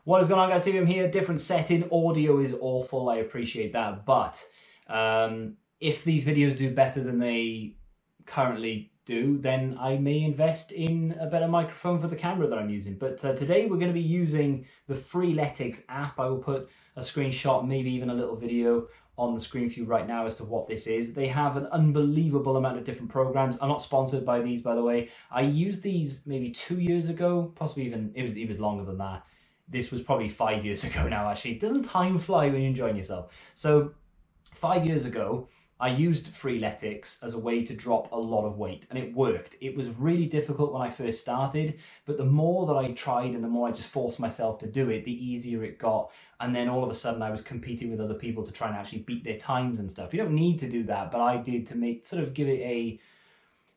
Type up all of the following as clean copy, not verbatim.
What is going on, guys? I'm here. Different setting. Audio is awful. I appreciate that. But if these videos do better than they currently do, then I may invest in a better microphone for the camera that I'm using. But today we're going to be using the Freeletics app. I will put a screenshot, maybe even a little video on the screen for you right now as to what this is. They have an unbelievable amount of different programs. I'm not sponsored by these, by the way. I used these maybe 2 years ago, possibly even, it was longer than that. This was probably 5 years ago now, actually. Doesn't time fly when you're enjoying yourself? So 5 years ago, I used Freeletics as a way to drop a lot of weight, and it worked. It was really difficult when I first started, but the more that I tried and the more I just forced myself to do it, the easier it got. And then all of a sudden I was competing with other people to try and actually beat their times and stuff. You don't need to do that, but I did to make, sort of give it a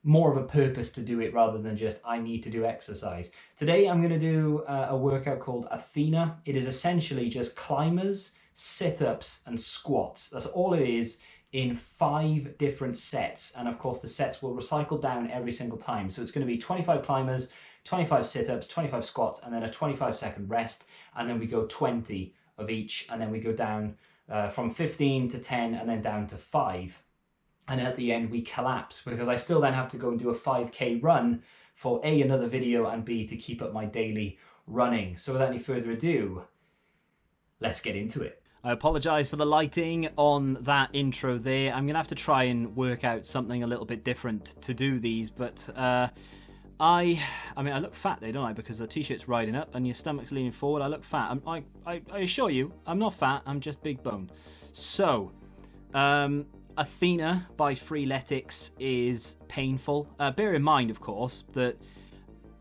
more of a purpose to do it rather than just I need to do exercise. Today I'm going to do a workout called Athena. It is essentially just climbers, sit-ups and squats. That's all it is, in 5 different sets. And of course the sets will recycle down every single time. So it's going to be 25 climbers, 25 sit-ups, 25 squats, and then a 25-second rest. And then we go 20 of each, and then we go down from 15 to 10 and then down to 5. And at the end we collapse, because I still then have to go and do a 5K run for A, another video, and B, to keep up my daily running. So without any further ado, let's get into it. I apologise for the lighting on that intro there. I'm going to have to try and work out something a little bit different to do these, but I mean, I look fat there, don't I? Because the t-shirt's riding up and your stomach's leaning forward. I look fat. I assure you, I'm not fat. I'm just big boned. So, Athena by Freeletics is painful. Bear in mind, of course, that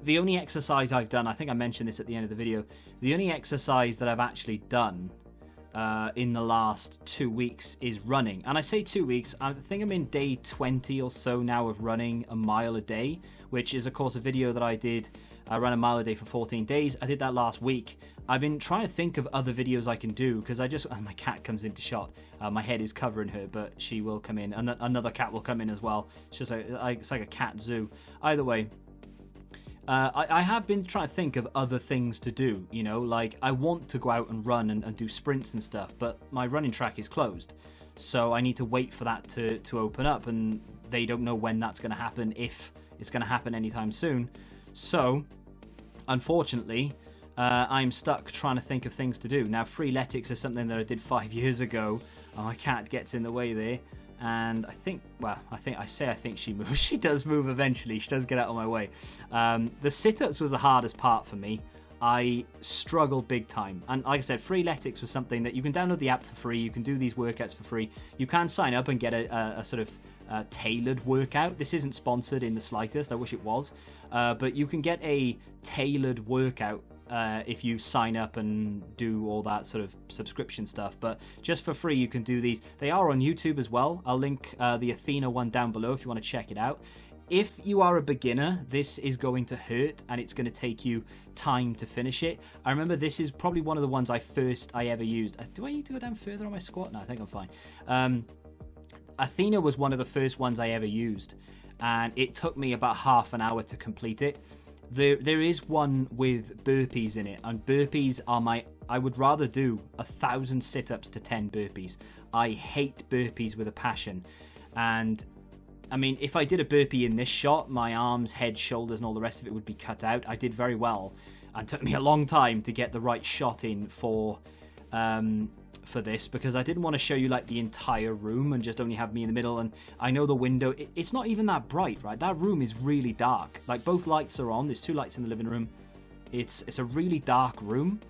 the only exercise I've done, I think I mentioned this at the end of the video, the only exercise that I've actually done in the last 2 weeks is running. And I say 2 weeks, I think I'm in day 20 or so now of running a mile a day, which is of course a video that I did. I ran a mile a day for 14 days. I did that last week. I've been trying to think of other videos I can do, because I just, my cat comes into shot. My head is covering her, but she will come in, and another cat will come in as well. It's just it's like a cat zoo. Either way, I have been trying to think of other things to do, you know, like I want to go out and run and do sprints and stuff, but my running track is closed. So I need to wait for that to open up, and they don't know when that's going to happen, if it's going to happen anytime soon. So, unfortunately, I'm stuck trying to think of things to do. Now, Freeletics is something that I did 5 years ago. My cat gets in the way there. And I think she moves. She does move eventually. She does get out of my way. The sit-ups was the hardest part for me. I struggled big time. And like I said, Freeletics was something that you can download the app for free. You can do these workouts for free. You can sign up and get a sort of tailored workout. This isn't sponsored in the slightest. I wish it was. But you can get a tailored workout if you sign up and do all that sort of subscription stuff. But just for free you can do these. They are on YouTube as well. I'll link the Athena one down below if you want to check it out. If you are a beginner, this is going to hurt, and it's going to take you time to finish it. I remember this is probably one of the ones I ever used. Do I need to go down further on my squat? No, I think I'm fine. Athena was one of the first ones I ever used, and it took me about half an hour to complete it. There is one with burpees in it, and burpees are I would rather do 1,000 sit-ups to 10 burpees. I hate burpees with a passion. And I mean, if I did a burpee in this shot, my arms, head, shoulders and all the rest of it would be cut out. I did very well, and it took me a long time to get the right shot in for this, because I didn't want to show you like the entire room and just only have me in the middle. And I know the window, it's not even that bright, right? That room is really dark. Like, both lights are on. There's 2 lights in the living room. It's a really dark room,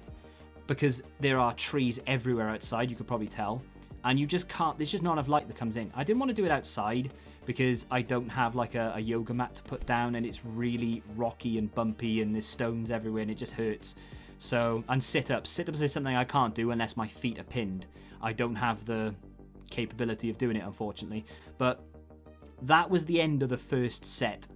because there are trees everywhere outside, you could probably tell, and you just can't, there's just not enough light that comes in. I didn't want to do it outside because I don't have like a yoga mat to put down, and it's really rocky and bumpy, and there's stones everywhere, and it just hurts. So, and sit-ups is something I can't do unless my feet are pinned. I don't have the capability of doing it, unfortunately. But that was the end of the first set,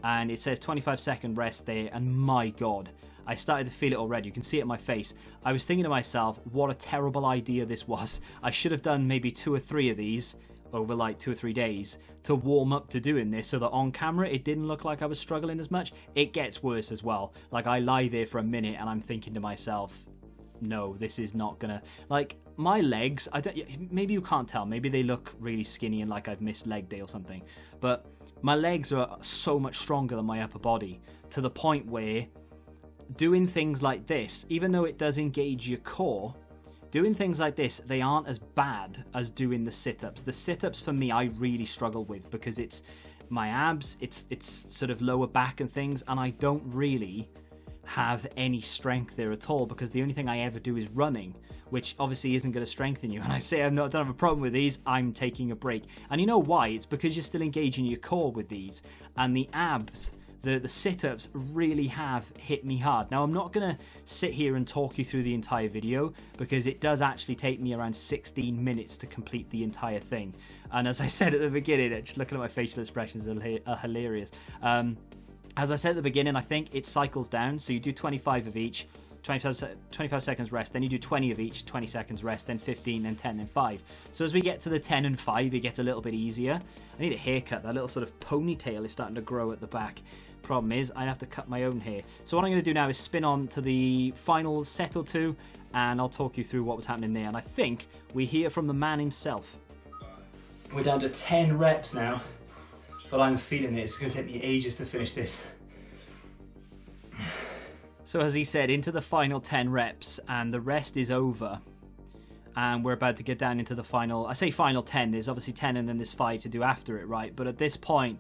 and it says 25-second rest there, and my god, I started to feel it already. You can see it in my face. I was thinking to myself, what a terrible idea this was. I should have done maybe 2 or 3 of these over like 2 or 3 days to warm up to doing this, so that on camera it didn't look like I was struggling as much. It gets worse as well. Like, I lie there for a minute and I'm thinking to myself, no, this is not gonna, like, my legs, maybe you can't tell, maybe they look really skinny and like I've missed leg day or something, but my legs are so much stronger than my upper body, to the point where doing things like this, even though it does engage your core, doing things like this, they aren't as bad as doing the sit-ups. The sit-ups for me, I really struggle with, because it's my abs, it's sort of lower back and things, and I don't really have any strength there at all, because the only thing I ever do is running, which obviously isn't going to strengthen you. And I say I don't have a problem with these, I'm taking a break. And you know why? It's because you're still engaging your core with these, and the abs, the sit-ups really have hit me hard. Now, I'm not going to sit here and talk you through the entire video, because it does actually take me around 16 minutes to complete the entire thing. And as I said at the beginning, just looking at my facial expressions are hilarious. As I said at the beginning, I think it cycles down. So you do 25 of each, 25 seconds rest, then you do 20 of each, 20 seconds rest, then 15, then 10, then 5. So as we get to the 10 and 5, it gets a little bit easier. I need a haircut. That little sort of ponytail is starting to grow at the back. Problem is, I have to cut my own hair. So what I'm going to do now is spin on to the final set or two, and I'll talk you through what was happening there. And I think we hear from the man himself. We're down to 10 reps now, but I'm feeling it. It's going to take me ages to finish this. So as he said, into the final 10 reps, and the rest is over. And we're about to get down into the final, I say final 10, there's obviously 10 and then there's 5 to do after it, right? But at this point,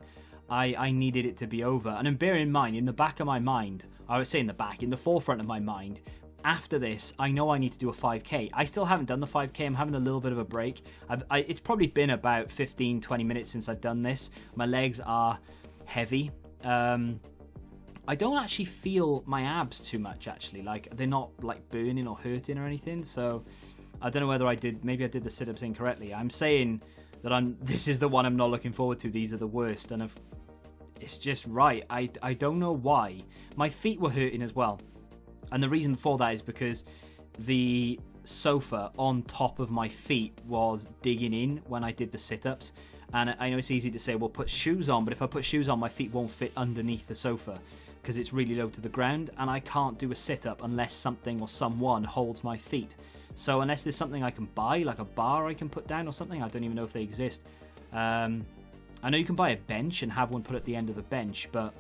I needed it to be over. And then bear in mind, in the back of my mind, I would say in the forefront of my mind, after this, I know I need to do a 5k. I still haven't done the 5k. I'm having a little bit of a break. It's probably been about 15-20 minutes since I've done this. My legs are heavy. I don't actually feel my abs too much, actually. Like, they're not like burning or hurting or anything. So I don't know whether maybe I did the sit-ups incorrectly. I'm saying that this is the one I'm not looking forward to. These are the worst, and it's just right. I don't know why. My feet were hurting as well. And the reason for that is because the sofa on top of my feet was digging in when I did the sit-ups. And I know it's easy to say, well, put shoes on, but if I put shoes on, my feet won't fit underneath the sofa because it's really low to the ground, and I can't do a sit-up unless something or someone holds my feet. So unless there's something I can buy, like a bar I can put down or something, I don't even know if they exist. I know you can buy a bench and have one put at the end of the bench, but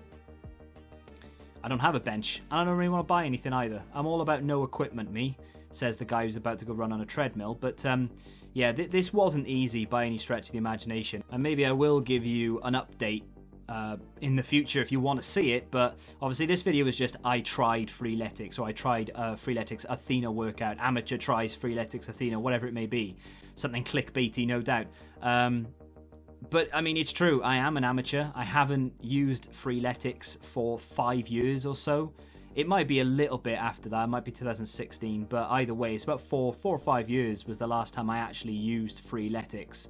I don't have a bench, and I don't really want to buy anything either. I'm all about no equipment, me, says the guy who's about to go run on a treadmill. But yeah, this wasn't easy by any stretch of the imagination, and maybe I will give you an update in the future if you want to see it. But obviously this video was just I tried Freeletics, or I tried Freeletics Athena workout, amateur tries Freeletics Athena, whatever it may be, something clickbaity, no doubt. But I mean, it's true, I am an amateur. I haven't used Freeletics for 5 years or so. It might be a little bit after that, it might be 2016, but either way, it's about 4 or 5 years was the last time I actually used Freeletics.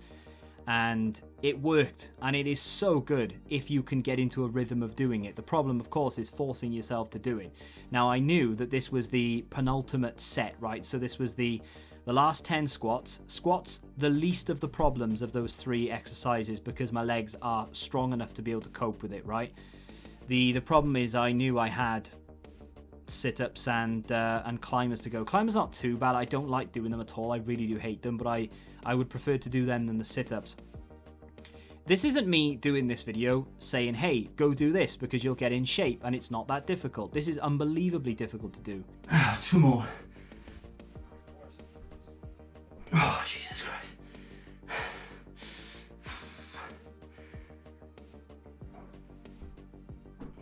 And it worked, and it is so good if you can get into a rhythm of doing it. The problem, of course, is forcing yourself to do it. Now, I knew that this was the penultimate set, right? So this was the last 10 squats. Squats, the least of the problems of those 3 exercises, because my legs are strong enough to be able to cope with it, right? The problem is I knew I had sit-ups and climbers to go. Climbers aren't too bad. I don't like doing them at all. I really do hate them, but I would prefer to do them than the sit-ups. This isn't me doing this video saying, hey, go do this because you'll get in shape, and it's not that difficult. This is unbelievably difficult to do. 2 more. Oh, Jesus Christ.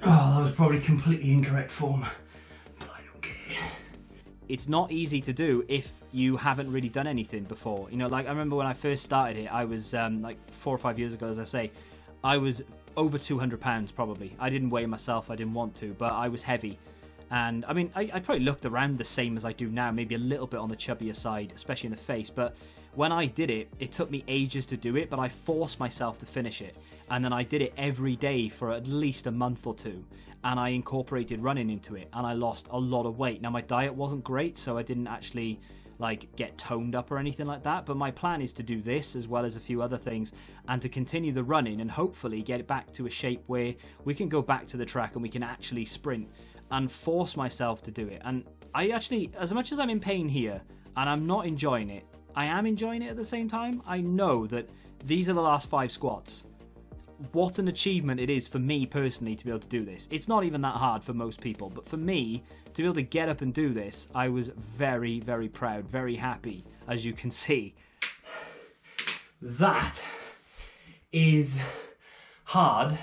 Oh, that was probably completely incorrect form. It's not easy to do if you haven't really done anything before. You know, like I remember when I first started it, I was like 4 or 5 years ago, as I say, I was over 200 pounds probably. I didn't weigh myself, I didn't want to, but I was heavy. And I mean, I probably looked around the same as I do now, maybe a little bit on the chubbier side, especially in the face. But when I did it, it took me ages to do it, but I forced myself to finish it. And then I did it every day for at least a month or 2. And I incorporated running into it, and I lost a lot of weight. Now, my diet wasn't great, so I didn't actually like get toned up or anything like that, but my plan is to do this as well as a few other things, and to continue the running and hopefully get it back to a shape where we can go back to the track and we can actually sprint. and force myself to do it. And I actually, as much as I'm in pain here and I'm not enjoying it, I am enjoying it at the same time. I know that these are the last 5 squats. What an achievement it is for me personally to be able to do this. It's not even that hard for most people, but for me to be able to get up and do this, I was very, very proud, very happy, as you can see. That is hard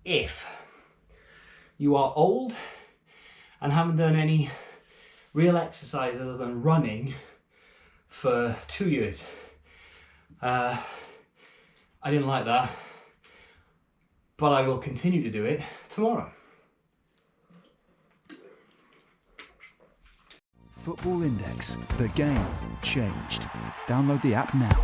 if you are old and haven't done any real exercise other than running for 2 years. I didn't like that, but I will continue to do it tomorrow. Football Index, the game changed. Download the app now.